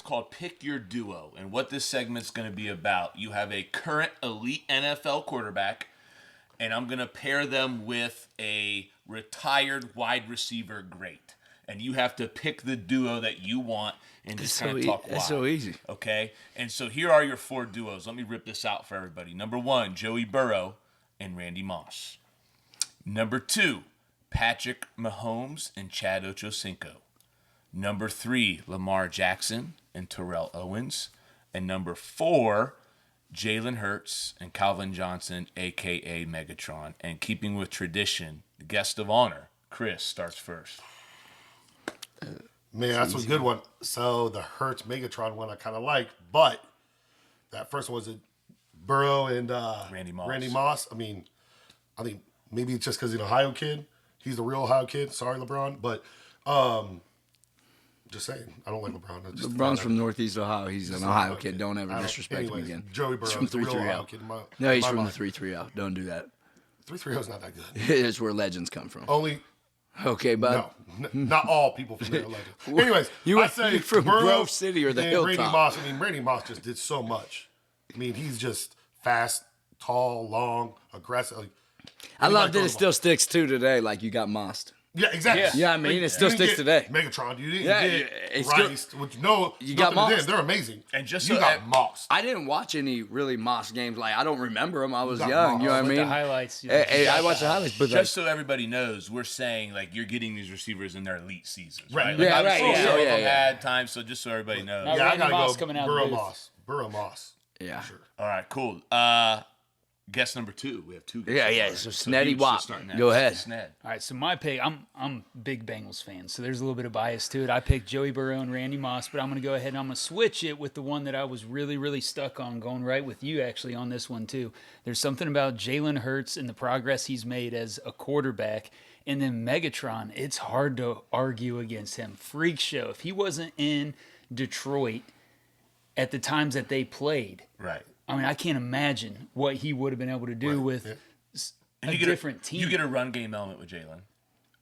called Pick Your Duo. And what this segment's going to be about, you have a current elite NFL quarterback, and I'm going to pair them with a retired wide receiver great. And you have to pick the duo that you want and just kind of talk why. It's so easy. Okay? And so here are your 4 duos. Let me rip this out for everybody. Number 1, Joey Burrow and Randy Moss. Number 2, Patrick Mahomes and Chad Ochocinco. Number 3, Lamar Jackson and Terrell Owens. And number 4, Jalen Hurts and Calvin Johnson, a.k.a. Megatron. And keeping with tradition, the guest of honor, Chris, starts first. Man, that's a good one. So the Hurts Megatron one I kind of like, but that first one was a Burrow and Randy Moss. Randy Moss. I think maybe it's just because he's an Ohio kid. He's the real Ohio kid. Sorry, LeBron, but just saying, I don't like LeBron. LeBron's from Northeast Ohio. He's an Ohio kid. Don't ever disrespect him again. Joey Burrow is the real Ohio kid. No, he's from the 3-3-0. Don't do that. 3-3-0 is not that good. It's where legends come from. Only. Okay, bud. No, not all people from there are legends. Anyways, I say from Burrow Grove City or the Hilltop. Randy Moss. Randy Moss just did so much. He's just fast, tall, long, aggressive. I love that it still sticks to today. Like you got mossed. Yeah, exactly. Yeah, it still sticks today. Megatron, you didn't get Rice, which you got mossed. They're amazing. And just you got mossed. I didn't watch any really moss games. Like I don't remember them. I was young. You know what I mean? The highlights. I watched the highlights, but just so everybody knows, we're saying like you're getting these receivers in their elite seasons, right? Yeah, right. Had time, so just so everybody knows. Now, I gotta Moss go. coming out Burrow Moss. Yeah. Sure. All right, cool. Guess number 2. We have 2 guesses. Yeah. So Sneddy Wop. Go Go ahead. Sned. All right, so my pick, I'm a big Bengals fan, so there's a little bit of bias to it. I picked Joey Burrow and Randy Moss, but I'm going to go ahead and I'm going to switch it with the one that I was really, really stuck on, going right with you actually on this one too. There's something about Jalen Hurts and the progress he's made as a quarterback, and then Megatron, it's hard to argue against him. Freak show. If he wasn't in Detroit at the times that they played, Right. I can't imagine what he would have been able to do with a different team. You get a run game element with Jalen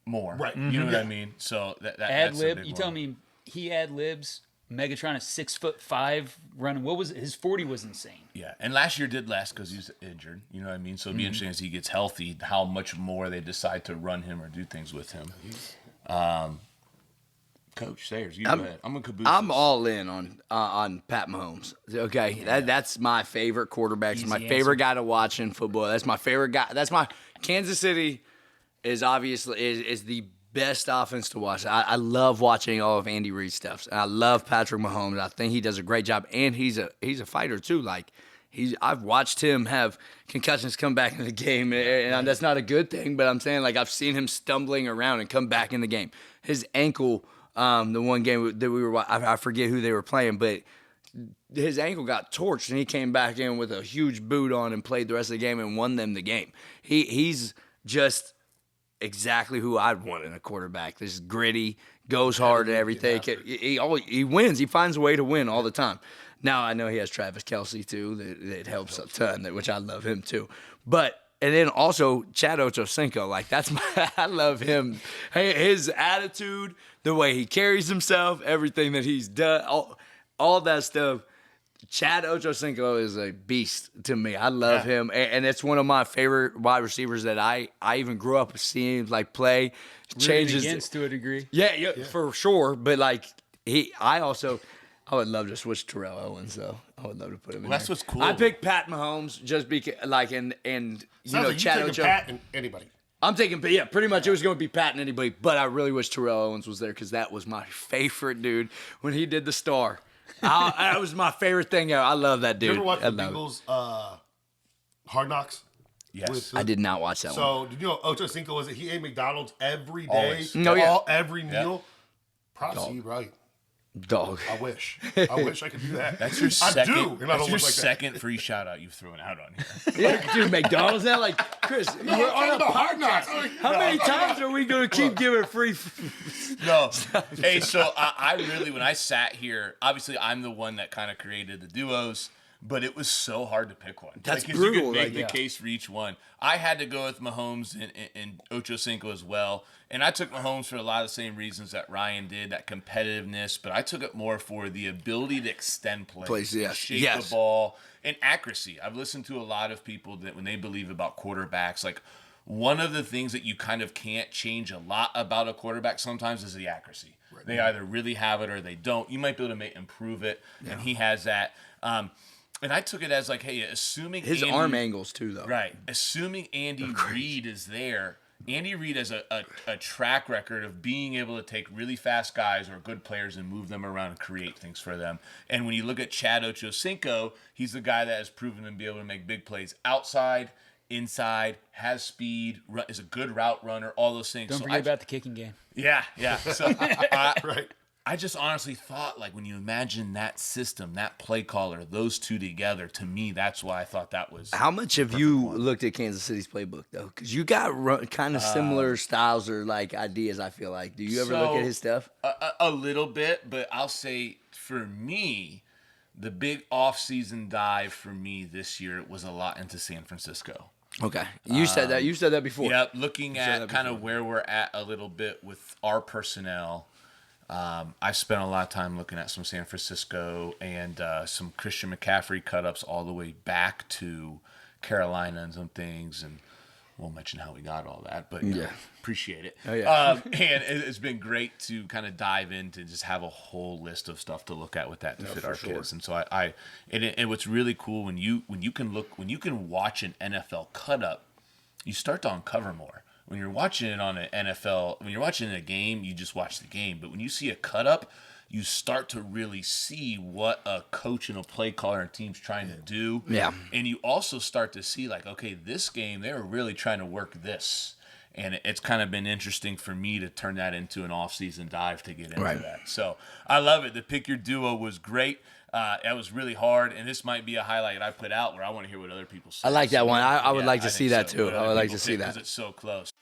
more. Right. You know what I mean? So ad that's lib. a big You one. tell me he ad libs. Megatron is 6'5" running. What was it? His 40 was insane. Yeah, and last year did less because he was injured. You know what I mean? So it'd be interesting as he gets healthy, how much more they decide to run him or do things with him. Coach Sayers, you go ahead. I'm a caboose. I'm all in on Pat Mahomes. Okay, that's my favorite quarterback. He's my favorite guy to watch in football. That's my favorite guy. That's my Kansas City is obviously is the best offense to watch. I love watching all of Andy Reid's stuff. I love Patrick Mahomes. I think he does a great job, and he's a fighter too. Like I've watched him have concussions come back in the game, and that's not a good thing. But I'm saying like I've seen him stumbling around and come back in the game. His ankle. The one game that we were, I forget who they were playing, but his ankle got torched and he came back in with a huge boot on and played the rest of the game and won them the game. He's just exactly who I'd want in a quarterback. This is gritty, goes hard and everything. He wins. He finds a way to win all the time. Now I know he has Travis Kelce too. That helps a ton. Which I love him too. And then also Chad Ochocinco, like I love him. His attitude, the way he carries himself, everything that he's done, all that stuff. Chad Ochocinco is a beast to me. I love him, and it's one of my favorite wide receivers that I even grew up seeing like play. Changes against to a degree. Yeah, for sure. But like I would love to switch Terrell Owens, though. I would love to put him in That's there. what's cool. I picked Pat Mahomes just because, Chad Ocho. Pat and anybody. I'm taking, pretty much it was going to be Pat and anybody, but I really wish Terrell Owens was there because that was my favorite dude when he did the star. That was my favorite thing ever. I love that dude. You ever watch the Bengals Hard Knocks? Yes. I did not watch that one. So, did you know Ocho Cinco was it? He ate McDonald's every day. Always. Every meal. Props to you, right? Dog. I wish I could do that. That's your second. I do, and I don't That's your look like second free shout out you've thrown out on here. Yeah, dude, McDonald's now, like, Chris, we're on a Hard Knocks. How many times are we going to keep giving free? No. Hey, so I really, when I sat here, obviously I'm the one that kind of created the duos, but it was so hard to pick one. That's 'cause brutal, You could make like, the yeah. case for each one. I had to go with Mahomes and Ocho Cinco as well. And I took Mahomes for a lot of the same reasons that Ryan did, that competitiveness, but I took it more for the ability to extend plays, Yes. shape Yes. the ball, and accuracy. I've listened to a lot of people that when they believe about quarterbacks, like one of the things that you kind of can't change a lot about a quarterback sometimes is the accuracy. Right. They either really have it or they don't. You might be able to improve it, and he has that. And I took it as like, hey, assuming His Andy, arm angles too, though. right? Assuming Andy Reid is there, Andy Reid has a track record of being able to take really fast guys or good players and move them around and create things for them. And when you look at Chad Ochocinco, he's the guy that has proven to be able to make big plays outside, inside, has speed, is a good route runner, all those things. Don't So forget about the kicking game. yeah. So Right. I just honestly thought, like, when you imagine that system, that play caller, those two together, to me, that's why I thought that was. How much have you looked at Kansas City's playbook though? Because you got kind of similar styles or like ideas. I feel like. Do you ever look at his stuff? A little bit, but I'll say for me, the big off-season dive for me this year was a lot into San Francisco. Okay, you said that. You said that before. Yep, looking at kind of where we're at a little bit with our personnel. I spent a lot of time looking at some San Francisco and some Christian McCaffrey cut-ups all the way back to Carolina and some things, and won't mention how we got all that, but you know, appreciate it. Oh, yeah. And it's been great to kind of dive into just have a whole list of stuff to look at with that to fit our kids. And so and what's really cool when you can watch an NFL cut-up, you start to uncover more. When you're watching it on an NFL, when you're watching a game, you just watch the game. But when you see a cut up, you start to really see what a coach and a play caller and team's trying to do. Yeah. And you also start to see like, okay, this game, they were really trying to work this. And it's kind of been interesting for me to turn that into an off-season dive to get into that. So I love it. The Pick Your Duo was great. That was really hard, and this might be a highlight I put out where I want to hear what other people say. I like that one. I would like to I see think that so. too. What I other would like people to see pick, that. 'cause it's so close.